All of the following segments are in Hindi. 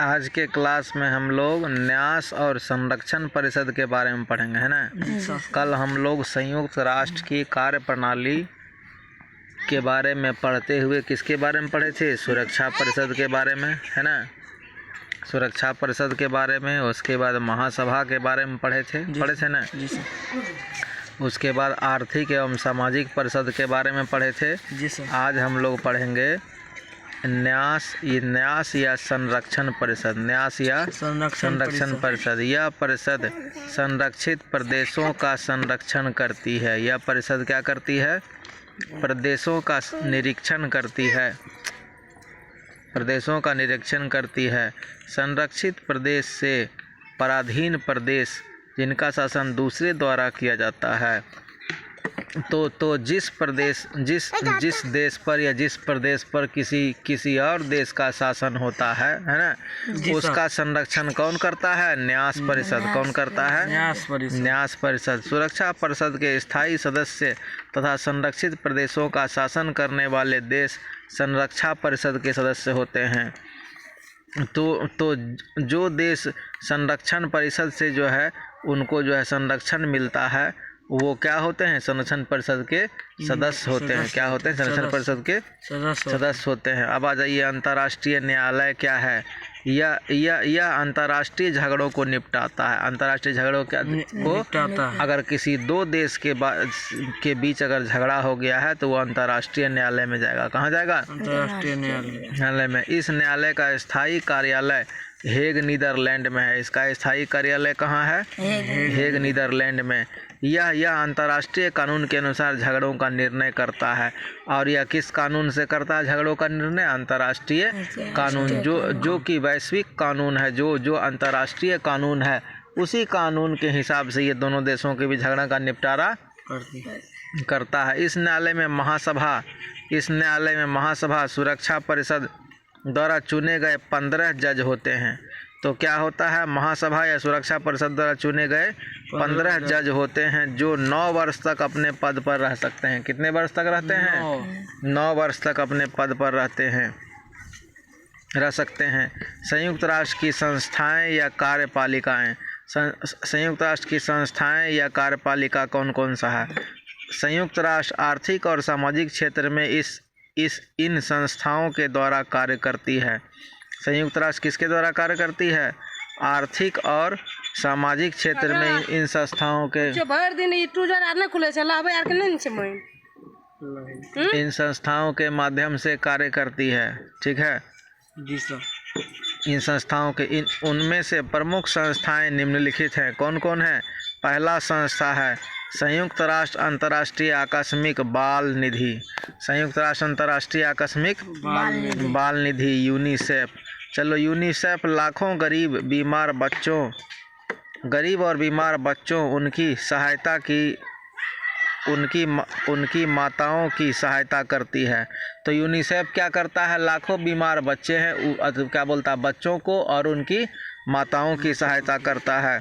आज के क्लास में हम लोग न्यास और संरक्षण परिषद के बारे में पढ़ेंगे, है ना। कल हम लोग संयुक्त राष्ट्र की कार्यप्रणाली के बारे में पढ़ते हुए किसके बारे में पढ़े थे? सुरक्षा परिषद के बारे में, है ना। सुरक्षा परिषद के बारे में, उसके बाद महासभा के बारे में पढ़े थे ना। उसके बाद आर्थिक एवं सामाजिक परिषद के बारे में पढ़े थे। आज हम लोग पढ़ेंगे न्यास या संरक्षण परिषद। न्यास या संरक्षण परिषद। यह परिषद संरक्षित प्रदेशों का संरक्षण करती है। यह परिषद क्या करती है? प्रदेशों का निरीक्षण करती है। प्रदेशों का निरीक्षण करती है। संरक्षित प्रदेश से पराधीन प्रदेश जिनका शासन दूसरे द्वारा किया जाता है, तो जिस देश पर या जिस प्रदेश पर किसी और देश का शासन होता है ना, उसका संरक्षण कौन करता है? न्यास परिषद। कौन करता है? न्यास परिषद। सुरक्षा परिषद के स्थायी सदस्य तथा संरक्षित प्रदेशों का शासन करने वाले देश संरक्षा परिषद के सदस्य होते हैं। तो जो देश संरक्षण परिषद से जो है उनको जो है संरक्षण मिलता है, वो क्या होते हैं? संरक्षण परिषद के सदस्य होते हैं। क्या होते हैं? संरक्षण परिषद के सदस्य होते हैं। अब आ जाइए, अंतर्राष्ट्रीय न्यायालय क्या है? यह अंतर्राष्ट्रीय झगड़ों को निपटाता है। अंतर्राष्ट्रीय झगड़ों को अगर किसी दो देश के बीच अगर झगड़ा हो गया है तो वो अंतर्राष्ट्रीय न्यायालय में जाएगा। कहाँ जाएगा? अंतर्राष्ट्रीय न्यायालय में। इस न्यायालय का स्थायी कार्यालय हेग नीदरलैंड में है। इसका स्थायी कार्यालय कहाँ है? हेग नीदरलैंड में। यह अंतर्राष्ट्रीय कानून के अनुसार झगड़ों का निर्णय करता है। और यह किस कानून से करता है झगड़ों का निर्णय? अंतर्राष्ट्रीय कानून, जो कि वैश्विक कानून है, जो अंतर्राष्ट्रीय कानून है, उसी कानून के हिसाब से ये दोनों देशों के भी झगड़ा का निपटारा करता है। इस न्यायालय में महासभा सुरक्षा परिषद द्वारा चुने गए 15 जज होते हैं। तो क्या होता है? महासभा या सुरक्षा परिषद द्वारा चुने गए 15 जज होते हैं जो 9 वर्ष तक अपने पद पर रह सकते हैं। कितने वर्ष तक रहते हैं? 9 वर्ष तक अपने पद पर रह सकते हैं। संयुक्त राष्ट्र की संस्थाएं या कार्यपालिकाएं। संयुक्त राष्ट्र की संस्थाएं या कार्यपालिका कौन कौन सा है? संयुक्त राष्ट्र आर्थिक और सामाजिक क्षेत्र में इन संस्थाओं के द्वारा कार्य करती है। संयुक्त राष्ट्र किसके द्वारा कार्य करती है? आर्थिक और सामाजिक क्षेत्र में इन संस्थाओं के इन संस्थाओं के माध्यम से कार्य करती है। ठीक है जी सर। इन संस्थाओं के उनमें से प्रमुख संस्थाएं निम्नलिखित हैं। कौन कौन है? पहला संस्था है संयुक्त राष्ट्र अंतर्राष्ट्रीय आकस्मिक बाल निधि। संयुक्त राष्ट्र अंतर्राष्ट्रीय आकस्मिक बाल निधि, यूनिसेफ। चलो, यूनिसेफ लाखों गरीब और बीमार बच्चों उनकी सहायता की उनकी माताओं की सहायता करती है। तो यूनिसेफ क्या करता है? लाखों बीमार बच्चे हैं, क्या बोलता है, बच्चों को और उनकी माताओं की सहायता करता है।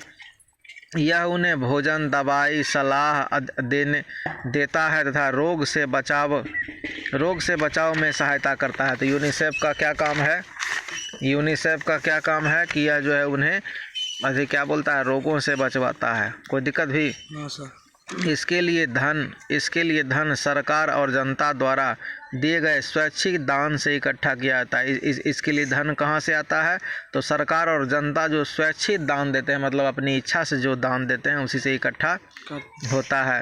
यह उन्हें भोजन, दवाई, सलाह देता है तथा रोग से बचाव में सहायता करता है। तो यूनिसेफ का क्या काम है? यूनिसेफ का क्या काम है कि यह जो है उन्हें क्या बोलता है, रोगों से बचवाता है। कोई दिक्कत भी? इसके लिए धन सरकार और जनता द्वारा दिए गए स्वैच्छिक दान से इकट्ठा किया जाता है। इसके लिए धन कहाँ से आता है? तो सरकार और जनता जो स्वैच्छिक दान देते हैं, मतलब अपनी इच्छा से जो दान देते हैं, उसी से इकट्ठा होता है।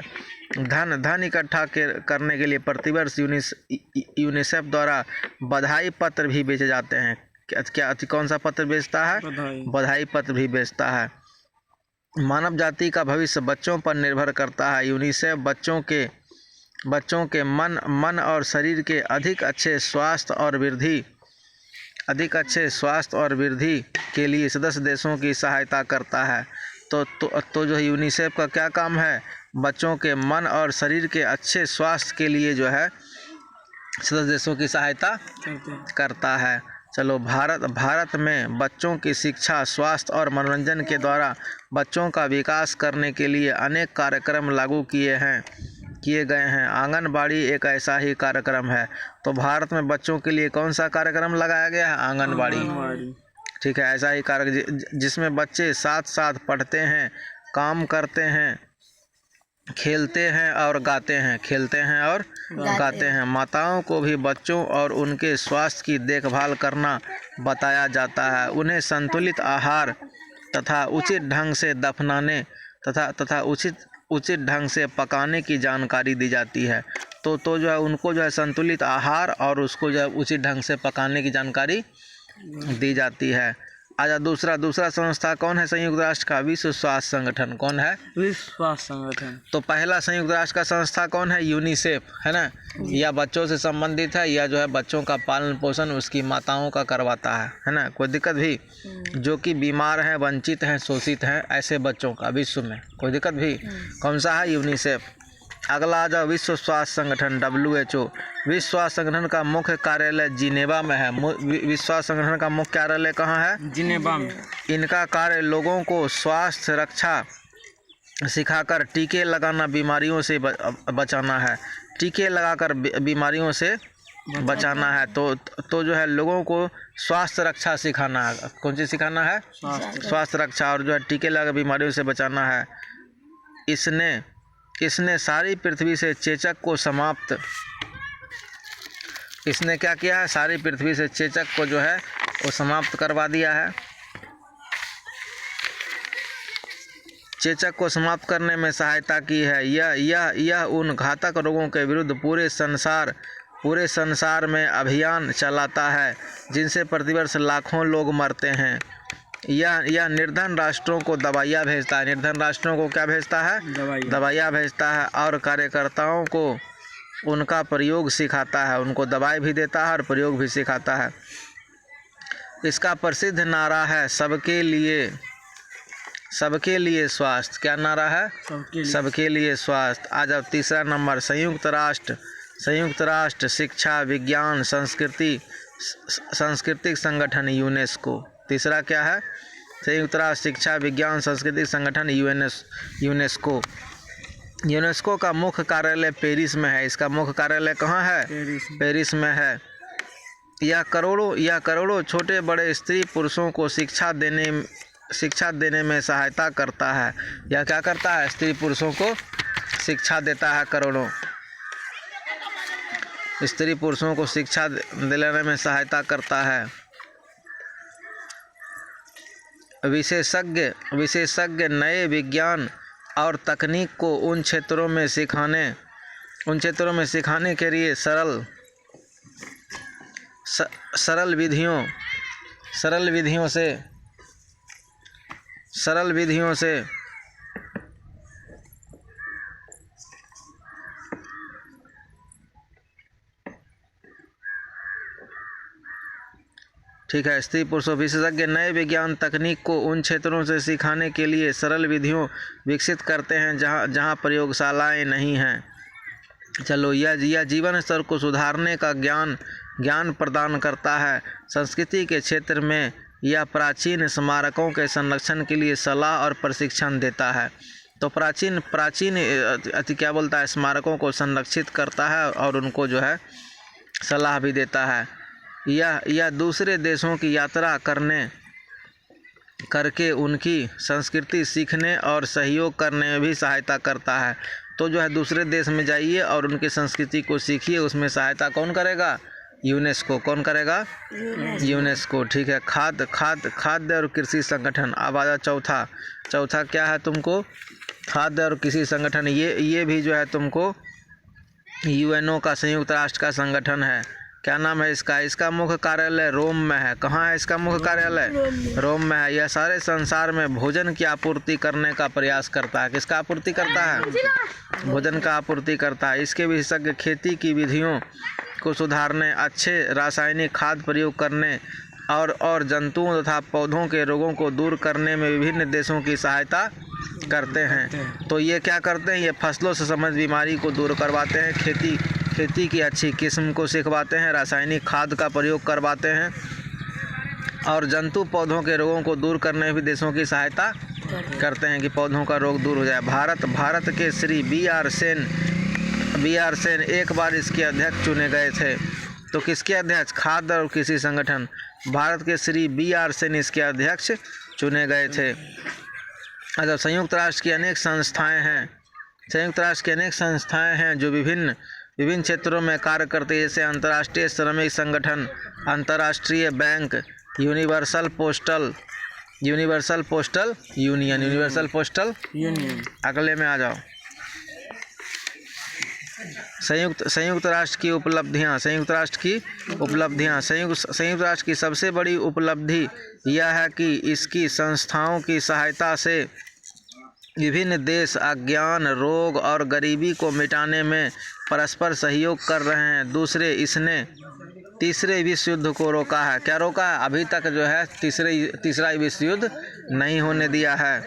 धन इकट्ठा करने के लिए प्रतिवर्ष यूनिसेफ द्वारा बधाई पत्र भी बेचे जाते हैं। कौन सा पत्र बेचता है? बधाई पत्र भी बेचता है। मानव जाति का भविष्य बच्चों पर निर्भर करता है। यूनिसेफ बच्चों के मन और शरीर के अधिक अच्छे स्वास्थ्य और वृद्धि के लिए सदस्य देशों की सहायता करता है। तो जो यूनिसेफ का क्या काम है? बच्चों के मन और शरीर के अच्छे स्वास्थ्य के लिए जो है सदस्य देशों की सहायता करता है। चलो, भारत में बच्चों की शिक्षा, स्वास्थ्य और मनोरंजन के द्वारा बच्चों का विकास करने के लिए अनेक कार्यक्रम लागू किए गए हैं। आंगनबाड़ी एक ऐसा ही कार्यक्रम है। तो भारत में बच्चों के लिए कौन सा कार्यक्रम लगाया गया है? आंगनबाड़ी। ठीक है, ऐसा ही कार्य जिसमें बच्चे साथ साथ पढ़ते हैं, काम करते हैं, खेलते हैं और गाते हैं, खेलते हैं और गाते हैं। माताओं को भी बच्चों और उनके स्वास्थ्य की देखभाल करना बताया जाता है। उन्हें संतुलित आहार तथा उचित ढंग से दफनाने तथा उचित ढंग से पकाने की जानकारी दी जाती है। तो जो है उनको जो है संतुलित आहार और उसको जो है उचित ढंग से पकाने की जानकारी दी जाती है। अच्छा, दूसरा संस्था कौन है संयुक्त राष्ट्र का? विश्व स्वास्थ्य संगठन। कौन है? विश्व स्वास्थ्य संगठन। तो पहला संयुक्त राष्ट्र का संस्था कौन है? यूनिसेफ, है ना। यह बच्चों से संबंधित है, यह जो है बच्चों का पालन पोषण उसकी माताओं का करवाता है ना। कोई दिक्कत भी, जो कि बीमार हैं, वंचित हैं, शोषित हैं, ऐसे बच्चों का विश्व में कोई दिक्कत भी। कौन सा है? यूनिसेफ। अगला आ जाओ, विश्व स्वास्थ्य संगठन WHO। विश्व स्वास्थ्य संगठन का मुख्य कार्यालय जिनेवा में है। विश्व स्वास्थ्य संगठन का मुख्य कार्यालय कहाँ है? जिनेवा में। इनका कार्य लोगों को स्वास्थ्य रक्षा सिखाकर टीके लगाना, बीमारियों से बचाना है। टीके लगाकर बीमारियों से बचाना है। तो जो है लोगों को स्वास्थ्य रक्षा सिखाना है। कौन सी सिखाना है? स्वास्थ्य रक्षा। और जो है टीके लगाकर बीमारियों से बचाना है। इसने सारी पृथ्वी से चेचक को समाप्त, इसने क्या किया है? सारी पृथ्वी से चेचक को जो है वो समाप्त करवा दिया है। चेचक को समाप्त करने में सहायता की है। यह उन घातक रोगों के विरुद्ध पूरे संसार में अभियान चलाता है जिनसे प्रतिवर्ष लाखों लोग मरते हैं। यह निर्धन राष्ट्रों को दवाइयाँ भेजता है। निर्धन राष्ट्रों को क्या भेजता है? दवाइयाँ भेजता है। और कार्यकर्ताओं को उनका प्रयोग सिखाता है। उनको दवाई भी देता है और प्रयोग भी सिखाता है। इसका प्रसिद्ध नारा है सबके लिए स्वास्थ्य। क्या नारा है? सबके लिए स्वास्थ्य। आ जाओ तीसरा नंबर, संयुक्त राष्ट्र शिक्षा, विज्ञान, सांस्कृतिक संगठन यूनेस्को। तीसरा क्या है? संयुक्त राष्ट्र शिक्षा, विज्ञान, सांस्कृतिक संगठन यूनेस्को। यूनेस्को का मुख्य कार्यालय पेरिस में है। इसका मुख्य कार्यालय कहाँ है? पेरिस में है। यह करोड़ों छोटे बड़े स्त्री पुरुषों को शिक्षा देने में सहायता करता है। यह क्या करता है? स्त्री पुरुषों को शिक्षा देता है। करोड़ों स्त्री पुरुषों को शिक्षा दिलाने में सहायता करता है। विशेषज्ञ नए विज्ञान और तकनीक को उन क्षेत्रों में सिखाने के लिए सरल विधियों से ठीक है। स्त्री पुरुषों विशेषज्ञ नए विज्ञान तकनीक को उन क्षेत्रों से सिखाने के लिए सरल विधियों विकसित करते हैं जहां प्रयोगशालाएं नहीं हैं। चलो, यह जीवन स्तर को सुधारने का ज्ञान प्रदान करता है। संस्कृति के क्षेत्र में यह प्राचीन स्मारकों के संरक्षण के लिए सलाह और प्रशिक्षण देता है। तो प्राचीन क्या बोलता है? स्मारकों को संरक्षित करता है और उनको जो है सलाह भी देता है। यह दूसरे देशों की यात्रा करके उनकी संस्कृति सीखने और सहयोग करने में भी सहायता करता है। तो जो है दूसरे देश में जाइए और उनकी संस्कृति को सीखिए। उसमें सहायता कौन करेगा? यूनेस्को। कौन करेगा? यूनेस्को। ठीक है। खाद्य और कृषि संगठन। अब आ जाओ चौथा क्या है तुमको? खाद्य और कृषि संगठन। ये भी जो है तुमको UNO का संयुक्त राष्ट्र का संगठन है। क्या नाम है इसका? इसका मुख्य कार्यालय रोम में है। कहाँ है इसका मुख्य कार्यालय? रोम में है। यह सारे संसार में भोजन की आपूर्ति करने का प्रयास करता है। किसका आपूर्ति करता है? भोजन का आपूर्ति करता है। इसके विशेषज्ञ खेती की विधियों को सुधारने, अच्छे रासायनिक खाद प्रयोग करने और जंतुओं तथा पौधों के रोगों को दूर करने में विभिन्न देशों की सहायता करते हैं। तो ये क्या करते हैं? ये फसलों से संबंधित बीमारी को दूर करवाते हैं, खेती की अच्छी किस्म को सिखवाते हैं, रासायनिक खाद का प्रयोग करवाते हैं और जंतु पौधों के रोगों को दूर करने में भी देशों की सहायता करते हैं कि पौधों का रोग दूर हो जाए। भारत के श्री BR सेन एक बार इसके अध्यक्ष चुने गए थे। तो किसके अध्यक्ष? खाद्य और कृषि संगठन। भारत के श्री BR सेन इसके अध्यक्ष चुने गए थे। अगर संयुक्त राष्ट्र की अनेक संस्थाएं हैं जो विभिन्न क्षेत्रों में कार्य करती है, जैसे अंतर्राष्ट्रीय श्रमिक संगठन, अंतर्राष्ट्रीय बैंक, यूनिवर्सल पोस्टल यूनियन। अगले में आ जाओ। संयुक्त राष्ट्र की उपलब्धियां। संयुक्त राष्ट्र की सबसे बड़ी उपलब्धि यह है कि इसकी संस्थाओं की सहायता से विभिन्न देश अज्ञान, रोग और गरीबी को मिटाने में परस्पर सहयोग कर रहे हैं। दूसरे, इसने तीसरे विश्व युद्ध को रोका है। क्या रोका है? अभी तक जो है तीसरा विश्व युद्ध नहीं होने दिया है।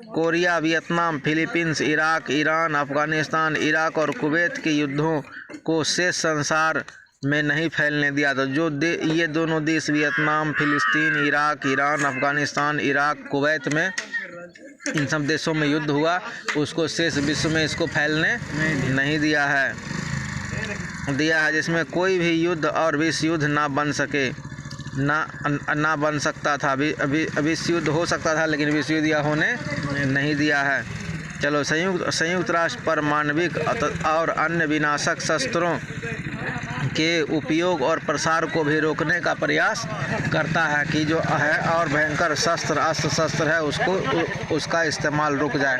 Korea, Vietnam, Philippines, Iraq, Iran, Afghanistan, Iraq और कुवैत के युद्धों को शेष संसार में नहीं फैलने दिया। तो जो ये दोनों देश वियतनाम, फिलिस्तीन, Iraq, Iran, Afghanistan, Iraq, Kuwait में इन सब देशों में युद्ध हुआ, उसको शेष विश्व में इसको फैलने नहीं दिया है, जिसमें कोई भी युद्ध और विश्व युद्ध ना बन सकता था। अभी विश्व युद्ध हो सकता था, लेकिन विश्व युद्ध यह होने नहीं दिया है। चलो, संयुक्त राष्ट्र परमाणविक और अन्य विनाशक शस्त्रों के उपयोग और प्रसार को भी रोकने का प्रयास करता है कि जो है और भयंकर अस्त्र शस्त्र है उसका इस्तेमाल रुक जाए।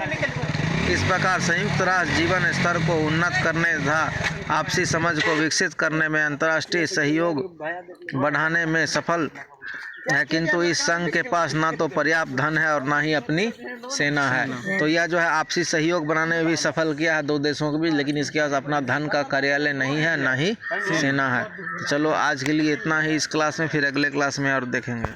इस प्रकार संयुक्त राष्ट्र जीवन स्तर को उन्नत करने तथा आपसी समझ को विकसित करने में अंतर्राष्ट्रीय सहयोग बढ़ाने में सफल है, किंतु इस संघ के पास ना तो पर्याप्त धन है और ना ही अपनी सेना है। तो यह जो है आपसी सहयोग बनाने में भी सफल किया है दो देशों को भी, लेकिन इसके पास अपना धन का कार्यालय नहीं है, ना ही सेना है। चलो आज के लिए इतना ही इस क्लास में, फिर अगले क्लास में और देखेंगे।